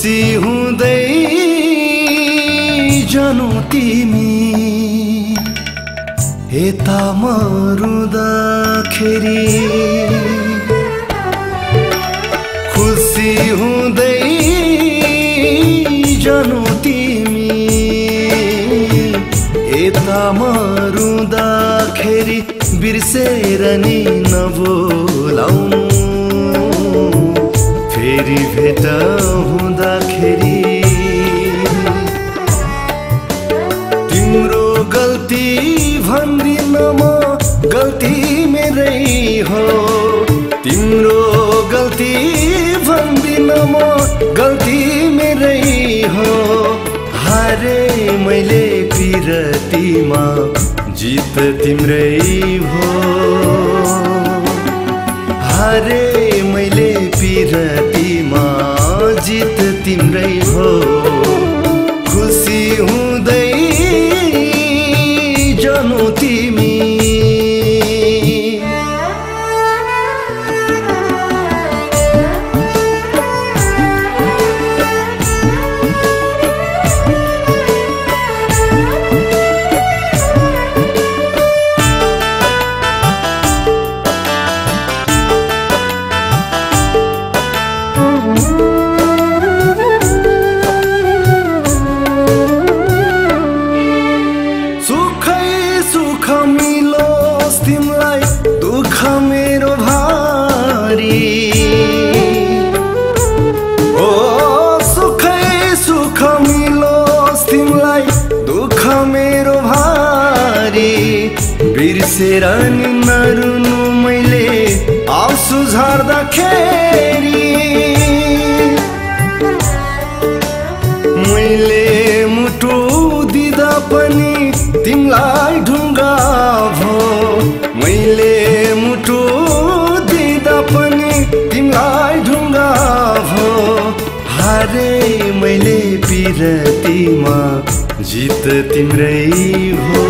खुसी हुँदै जानु तिमी यता म रुँदाखेरि खुसी हुँदै जानु तिमी यता म रुँदाखेरि बिर्सेर नि नबोलाउनु फेरि भेट हुँदाखेरि तिम्रो गल्ती भन्दिन म गल्ती मेरै हो तिम्रो गल्ती भन्दिन म गल्ती मेरै हो हारे मैले पिरतीमा जित तिम्रै हो हारे मैले पिरतीमा जित तिम्रै हो खुसी हुँदै जानु तिमी मेरो भारी ओ सुखै सुख मिलोस् तिमलाई दुःख मेरो भारी बिर्सेर नि नरुनु मैले आँसु झार्दाखेरि मैले मुटु दिँदा पनि तिमलाई ढुङ्गा भो मैले मुटु दिँदा पनि तिमलाई ढुङ्गा भो हारे मैले पिरतीमा जित तिम्रै हो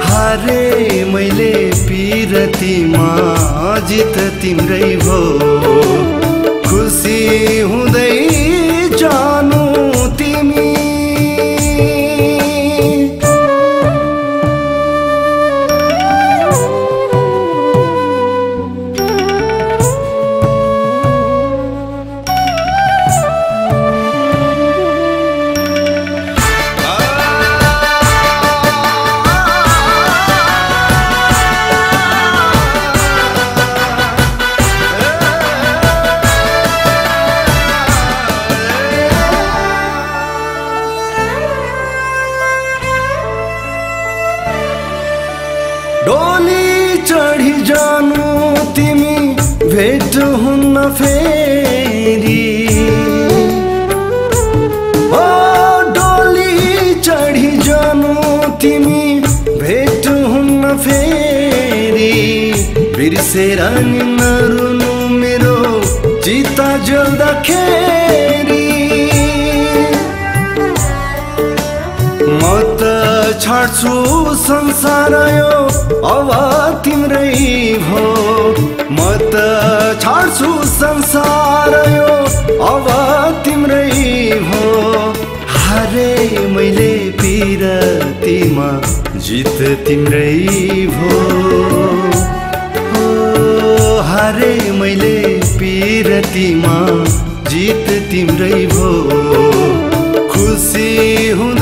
हारे मैले पिरतीमा जित तिम्रै हो खुसी हुँदै जानु तिमी डोली चढी जानु तिमी भेट हुन्न फेरि ओ डोली चढी जानु तिमी भेट हुन्न फेरि बिर्सेर नि नरुनु मेरो चिता जल्दाखेरि म त छाड्छु संसार यो अब तिम्रै भो म त छाड्छु संसार यो अब तिम्रै भो हारे मैले पिरतीमा जित तिम्रै भो हारे मैले पिरतीमा जित तिम्रै भो खुसी हुँ